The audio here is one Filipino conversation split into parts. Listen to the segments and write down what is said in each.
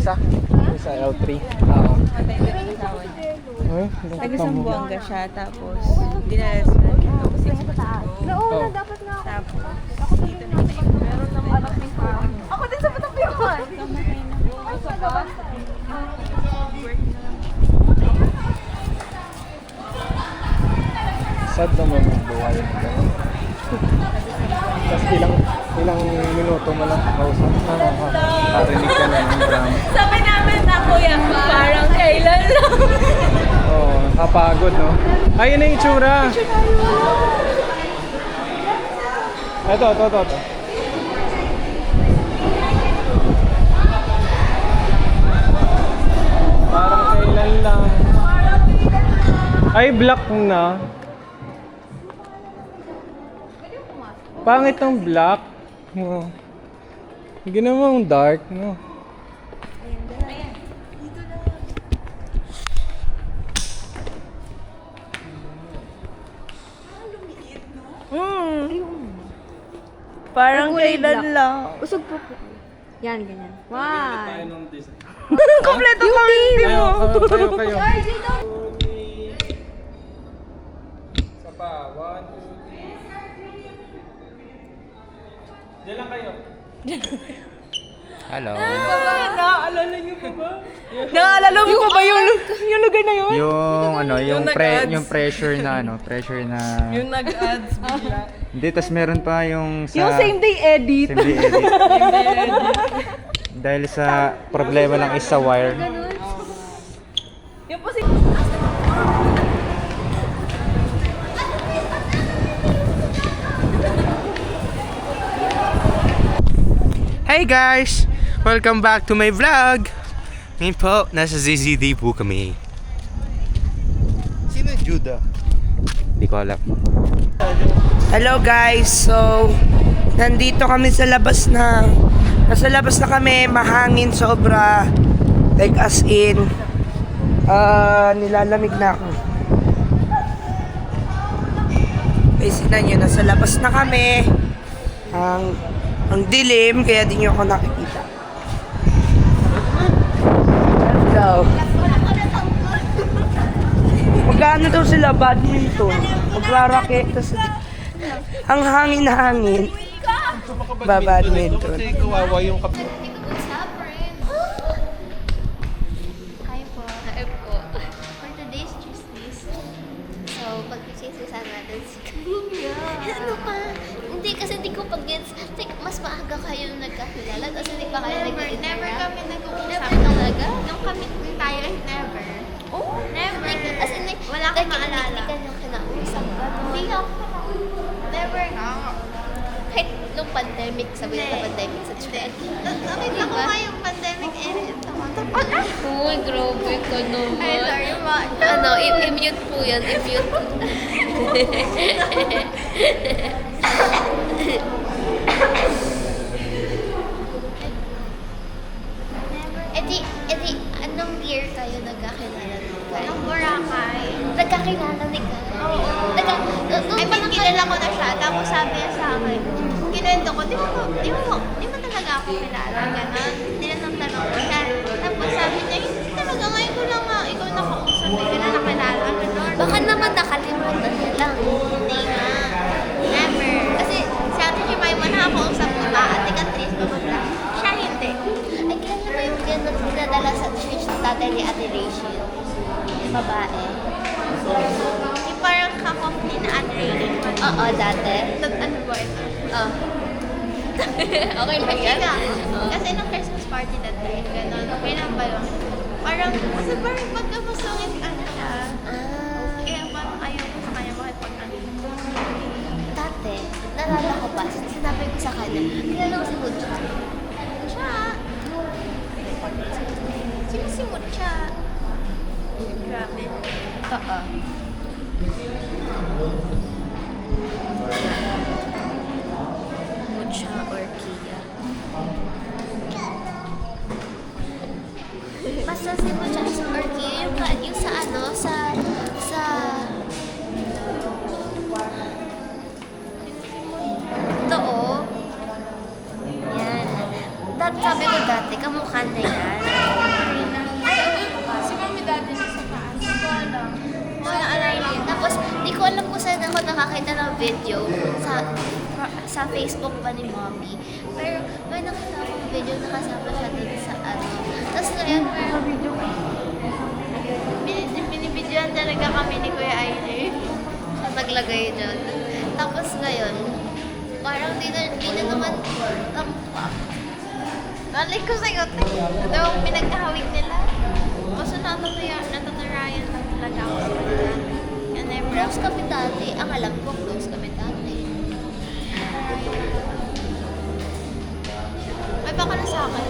isa? Yung sa L3. Oo. Matay din ang asawa niya. Ay, Taga-Sambuanga siya, tapos dinala sila dito kasi Oh. tapos dito na meron ng anak ni Juan. Ako din sa Patapyuan! Kamatay na. Ay, sa ba? Work na lang. Sad naman ang buhay. Tapos ilang minuto mo lang kausap. Karinig ka na ng drama. Sabi namin na kuya, parang kailan lang. Oo, nakapagod, no? Ayun na yung itsura. Ito. Parang kailan lang. Ay, black na. Pangit ng black. No. Ginawa mong dark, no? Parang kailan lang. Usog po po. Yan, ganyan. Wow. Kompleto kami mo. Kayo. Isa pa. 1, 2, 3. Diyan lang kayo. Hello. Naaalala niyo pa ba? Naaalala mo pa ba yung lugar na yun? Yung pressure na Yung nag-ads bigla. Hindi, tas meron pa yung sa Yung same day edit. same day edit. Dahil sa problema lang is sa wire. Yung po si... Hey guys! Welcome back to my vlog! Ngayon po, nasa ZZD po kami. Sino yung Judah? Hindi ko alam. Hello guys, so nandito kami sa labas na nasa labas na kami, mahangin sobra, like as in nilalamig na ako. Guys, nyo, nasa labas na kami, ang dilim, kaya di nyo ako nakikita. Hello. Magkano daw sila, badminton, magrarake, tas ang hangin-hangin, babadminton. Kawawa yung Hi po. Hi po. For today's Tuesdays, so pag-chismisan natin si Kuya. Ano pa? Hindi, kasi hindi ko pag-gets. Like, mas maaga kayo nagkakilala, tapos hindi pa kayo nag-iintera. Never kami nag-uusap. Never talaga? Nung kami tayo, never. Oh, Never. Like, as in, like, Wala akong maalala. Hindi ka niyang kinausap. Hindi ako. Never nga. Kahit nung pandemic, sabi na pandemic sa chat. Nakita ko nga yung pandemic era. Uy, grabe ka naman. Ay, sorry ma. Ano, i-mute po yan, i-mute. Edi, anong year kayo nagkakilala ni Kai? Nung Boracay. Nagkakilala ni Kai? Oo. Ay, parang kilala ko na siya. Tapos sabi niya sa akin, kinuwento ko, di mo talaga ako kilala. Ganon. Tinanong-tanong ko siya. Tapos sabi niya, hindi talaga. Ngayon ko lang nga, ikaw nakausap. Hindi ka na nakilala. Ganon. Baka naman nakalimutan niya lang. Hindi nga. Never. Kasi si Ate Jemima nakakausap ko ba? Ate Catrice, bababla. Siya hindi. Ay, kaya ba yung gano'n dinadala sa church ng tatay ni Ate Rachel? Yung babae. Yung parang kakompany na Ate Rachel. Oo, dati. Ano ba ito? Oh. Okay lang yan? Kasi nung Christmas party that time, gano'n. Okay lang ba yun? Parang, kasi parang magkamasungit ano siya. Ah, Kaya parang ayaw ko sa kanya makipag-ano. dati, nalala ko pa, sinabi ko sa kanya, kilala ko si Mucho. Siya. Sino si Mucha? Grabe. Oo. Mucha or Kia. Basta si Mucha or Kia, yung sa ano, sa to, oh. Yan. sabi ko dati, kamukha na yan. Si Mami dati nasa taas. Ito alam. Tapos, di ko alam kung saan ako nakakita ng video sa Facebook pa ni Mommy. Pero, may nakita akong video na kasama siya dun sa ano. Tapos ngayon, Binibidyoan talaga kami ni Kuya Ainer. siya naglagay dyan. Tapos ngayon, parang di na naman kamukha. Balik ko sa'yo, ito ang pinagkahawig nila. Kaso natuturayan lang talaga ako sa kanila. And I'm Close kami dati. Ang alam ko, close kami dati. May baka na sa akin.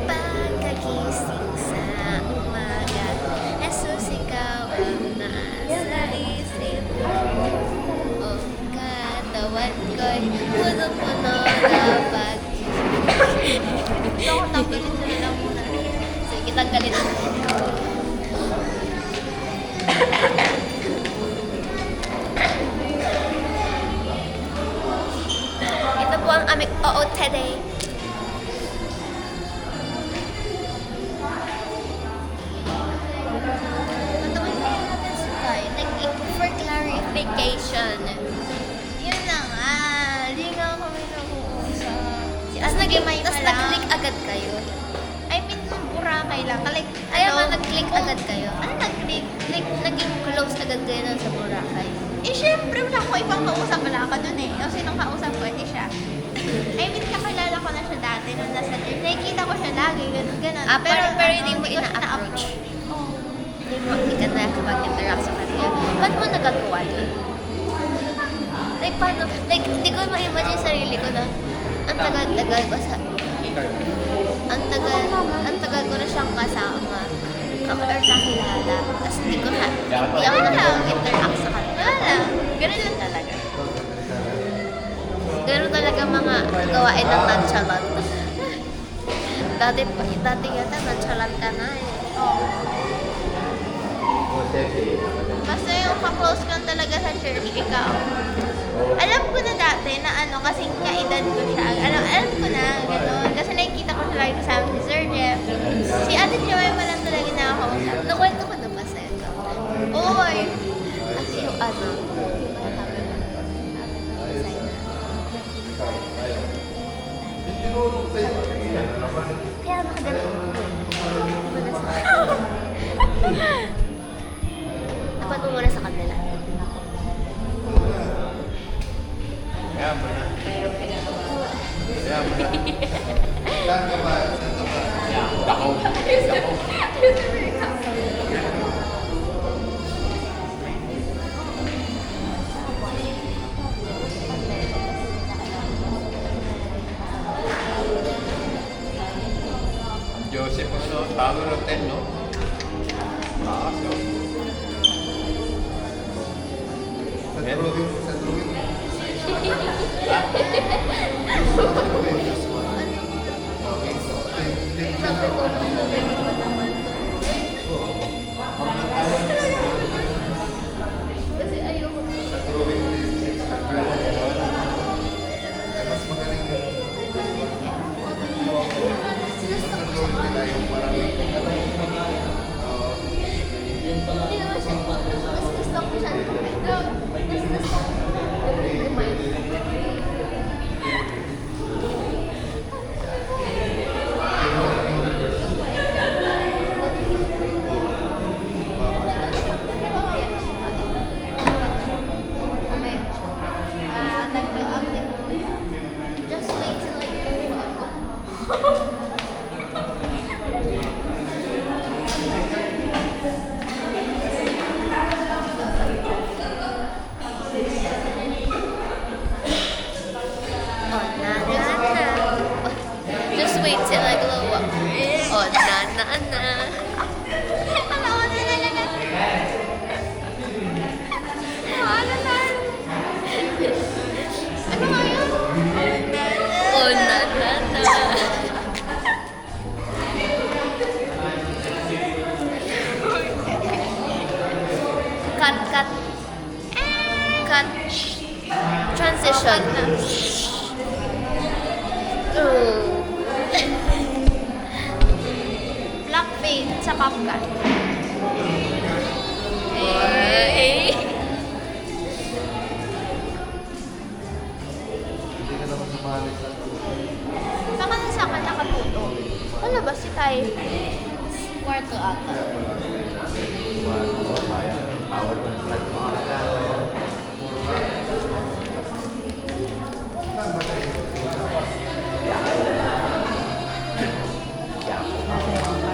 Pagkagising sa umaga, Jesus, ikaw ang nasa isip ko. O katawan ko'y puno-puno na pag... Gusto ko tanggalin sila lang muna. Sige, tanggalin natin. Ito po ang aming oo today. Matagal kaya natin sa tayo. For clarification. Yun na nga. Di nga kami nag-uusap. Tapos nag-click agad kayo. I mean, Boracay lang. Like, Kaya nga nag-click agad kayo. Ano nag-click? Naging close agad kayo nun sa Boracay. Eh, syempre, wala ko ibang kausap. Wala ka dun eh. O, sinong kausap ko? Hindi siya. I mean, kakilala ko na siya dati nung nasa church. Nakikita ko siya lagi, ganun. Pero hindi mo ko siya ina-approach. Oo. Hindi ka na kapag-interact sa kanila. Ba't mo nagagawa yun? Like, paano? Like, hindi ko ma-imagine sarili ko na ang tagal-tagal ko sa... Ang tagal ko na siyang kasama. Or kakilala. Tapos hindi ako nakapag-interact sa kanila. Wala lang. Ganun lang talaga. Ganun talaga mga gawain ng nonchalant. Dati yata nonchalant ka na eh. Basta yung ka-close ka talaga sa church, ikaw. Alam ko na dati na ano, kasing kaedad ko siya. Alam ko na, gano'n. Kasi nakikita ko siya lagi kasama si Sir Jeff. Si Ate Joy pa lang talaga nakakausap. Nakwento ko na ba sa'yo? Oy! At yung ano, kaya nakagaling. Dapat mo muna sa kanila. Joseph ano, Tower Hotel, no? So. Kasi ayoko. Just wait till I grow up. Oh, na, na, na. Just wait till I glow up. Oh, na, na, na. Tanawan na lang natin. Ano na? Ano nga yun? Oh, na, na, na. Cut. Cut. Translate. transition. Blackpink sa Kapkan. Eh. Saka na sa akin nakatuto. Wala ba si Tay? Kwarto ata.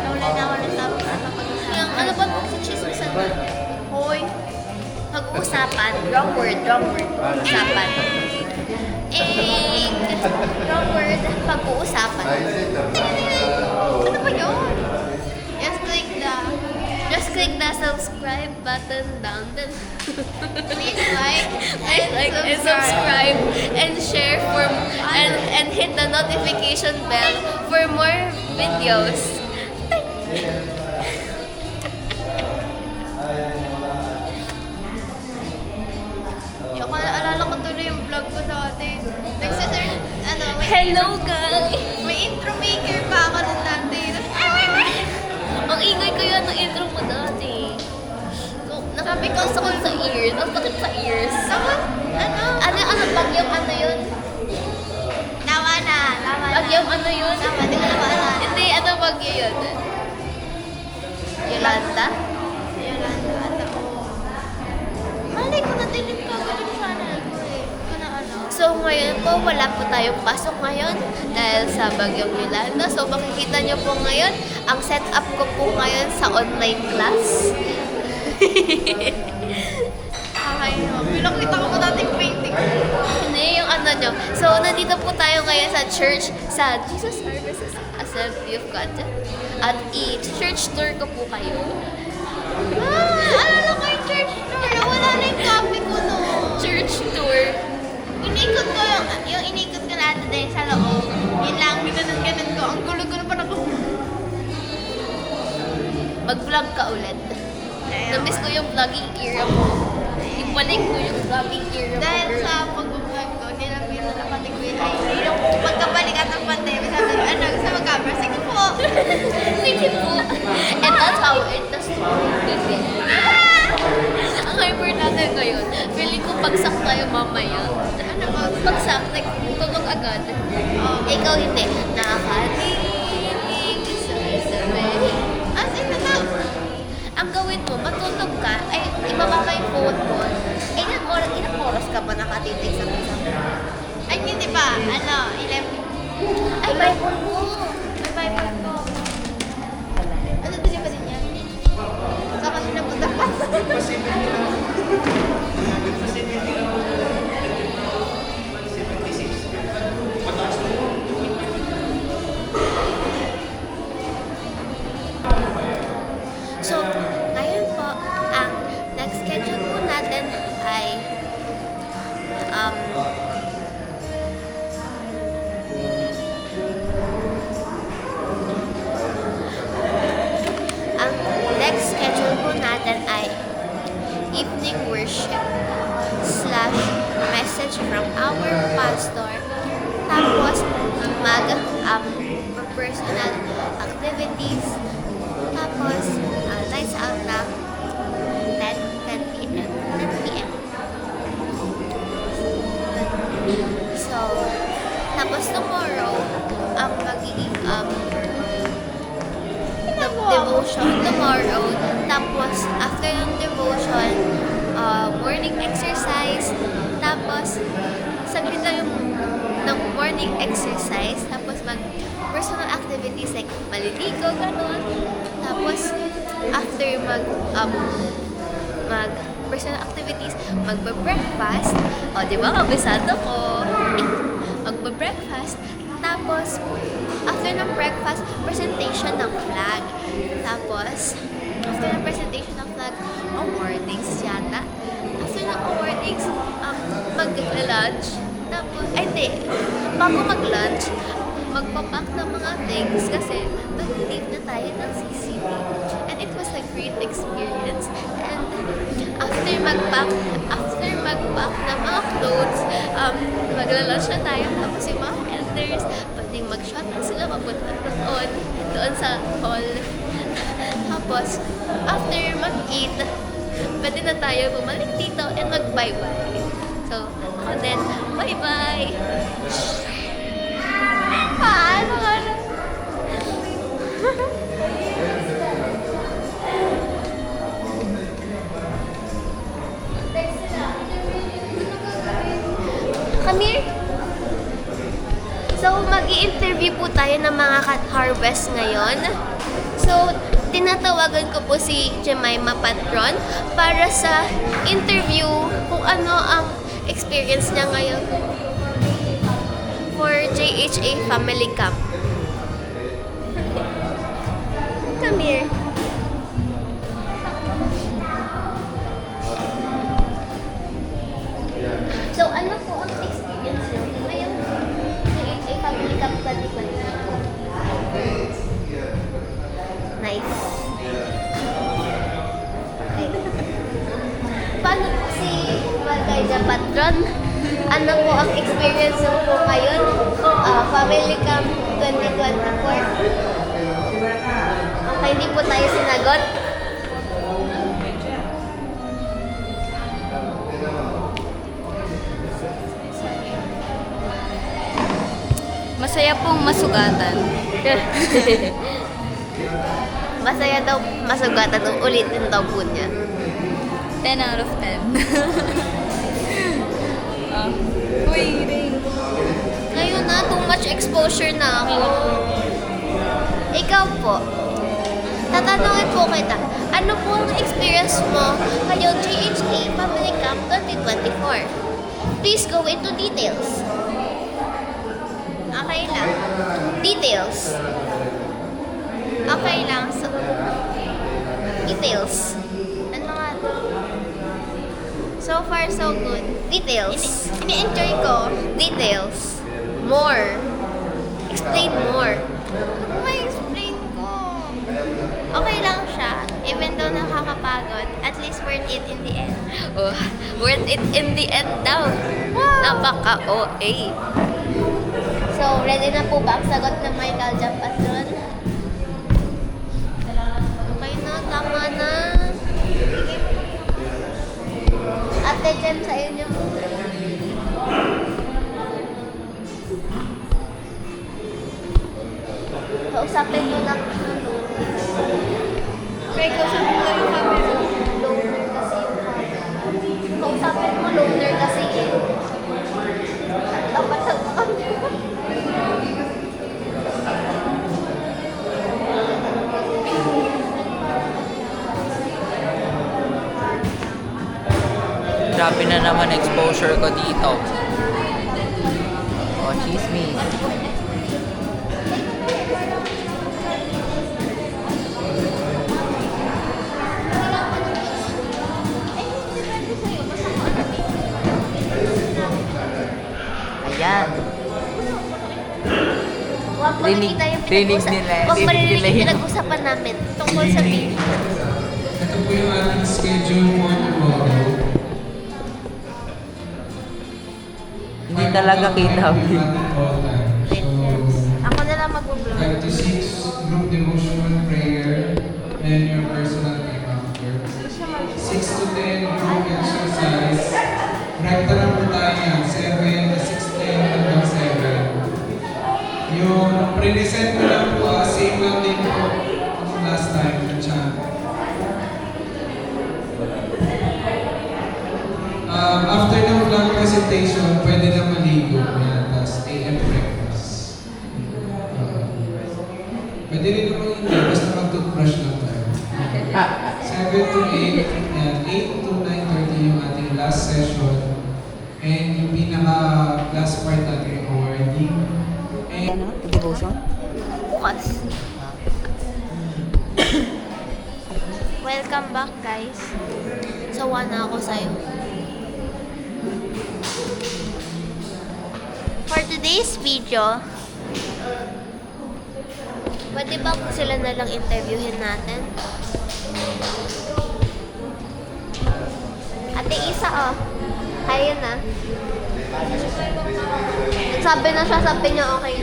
Nawala na ako ng topic na kapag-usapan. Yung ano ba po sa chismisan na? Hoy, Pag-uusapan. Wrong word. Usapan. Wrong word. Pag-uusapan. ano ba yun? Just click the subscribe button down the Please like and subscribe and share for and hit the notification bell for more videos. Yung alala ko tuloy yung vlog ko dati. Nagsasearch, may, Hello guys! may intro maker pa ako nun dati. Ang ingay ko yan ng intro mo dati. So, nakapikasakot sa ears. Ang sakit sa ears. Ano bagyong ano yun? Nawa na. Bagyong ano yun? Tama, di ko naman. Hindi, ano bagyo yun? Yolanda? Yolanda, malay ko na delete ko agad yung channel ko eh. Ko na ano. So ngayon po, wala po tayong pasok ngayon dahil sa bagyong Yolanda. So makikita nyo po ngayon, ang setup ko po ngayon sa online class. Okay, pinakita ko dating painting. Hindi, yung ano nyo. So nandito po tayo ngayon sa church, sa Jesus Services Assembly of God. At i-church tour ko po kayo. Alala ko yung church tour. Wala na yung copy ko no. Church tour. Inikot ko yung inikot ko natin din sa loob. Yun lang, ginanon ko. Ang gulo-gulo pa na ko. Mag-vlog ka ulit. Namiss ko yung vlogging era mo. Ibalik ko yung vlogging era mo. Dahil girl. sa pag-vlog ko, nilapitan na kapatid ko yung ID. Yung pagkabalik at ng pandemic, sabi ko, gusto mag-camera? Sige po. Sige po. And that's how it does. Ang hyper natin ngayon. Feeling ko bagsak tayo mamaya. Ano ba? Bagsak, like, tunog agad. Ikaw hindi. Nakatinig sa isabay. As in, Ang gawin mo, matulog ka, ay ibaba ka yung phone mo. Ilang oras ka ba nakatitig sa isabay? ay hindi pa. 11. Ay, Bible mo. May Bible ko. Ano ba din yan? Sa kanila po dapat. So, ngayon po, ang next schedule po natin ay ang next schedule po natin ay evening worship / message from our pastor. Tapos, personal activities. Tapos, nights out na 10 p.m. So, tapos tomorrow, ang magiging devotion tomorrow. Tapos, after yung devotion, morning exercise. Tapos, saglit lang yung ng morning exercise. Tapos, personal activities like maliligo, gano'n. Tapos, after mag personal activities, magbe-breakfast. O, di ba? Kabisado ko. Magbe-breakfast. Tapos, after ng breakfast, presentation ng flag. Tapos, after ng presentation ng flag, awardings yata. After ng awardings, mag-lunch. Tapos, ay hindi. Bago mag-lunch, magpapack ng mga things kasi mag-leave na tayo ng CCB. And it was a great experience. And after mag-pack ng mga clothes, maglalunch na tayo. Tapos yung mga elders, pwedeng mag-shot na sila papunta doon sa hall. Tapos, after mag-eat, pwede na tayo bumalik dito and mag-bye-bye. So, ako din, bye-bye! Paano nga na? Come here! So, mag-i-interview po tayo ng mga cat-harvest ngayon. So, tinatawagan ko po si Jemima Patron para sa interview kung ano ang experience niya ngayon for JHA Family Camp. Come here. So, ano po ang experience niyo ngayong JHA Family Camp 2020? Nice. Paano po si Margarita Patron? Ano po ang experience mo po ngayon? Family Camp 2024? Okay, hindi po tayo sinagot. Masaya pong masugatan. Masaya daw, masugatan daw, ulitin daw po niya. 10 out of 10. Uy, ring. Ngayon na, too much exposure na ako. Ikaw po, tatanungin po kita, ano po ang experience mo ngayong GHA Family Camp 2024? Please go into details. Okay lang. Details. Okay lang. So, details. Ano nga to? So far, so good. Details. Ini-enjoy ko. Details. More. Explain more. Ano ba explain ko? Okay lang siya. Even though nakakapagod, at least worth it in the end. Oh, worth it in the end daw. Napaka-OA. So, ready na po ba ang sagot ng Michael J. Patron? Okay na, tama na. Ate Jem, sa inyo. Kausapin mo na. May kausapin mo yung camera. Loner kasi yung camera. Kausapin mo, loner kasi eh. Dapat sa Grabe na naman exposure ko dito. Oh, chismis. Ayan. Huwag mo Rinig- nakita yung rinig nila, Huwag rinig marinig nila yung yun. pinag-usapan namin tungkol sa TV. Ito po yung ating schedule for tomorrow. Hindi talaga kinabi. Ako na lang mag-vlog. 5 to 6, group devotional prayer, and your personal time after. 6 to 10, group exercise. Rekta lang po tayo yan, 7, 6:10 hanggang 7. Yung pre-present ko lang po, same lang din po last time na chat. After ng vlog presentation, pwede na maligo. Yan, tapos AM breakfast. Pwede rin naman hindi, basta mag-toothbrush lang tayo. 7 to 8, yan, 8 to 9:30 yung ating last session. And yung pinaka-last part natin, awarding. And Bukas. Welcome back, guys. Sawa na ako sa'yo. For today's video, Pwede ba kung sila na lang interviewin natin? Ate Isa, oh. Kaya na. Sabi na siya, sabi niya okay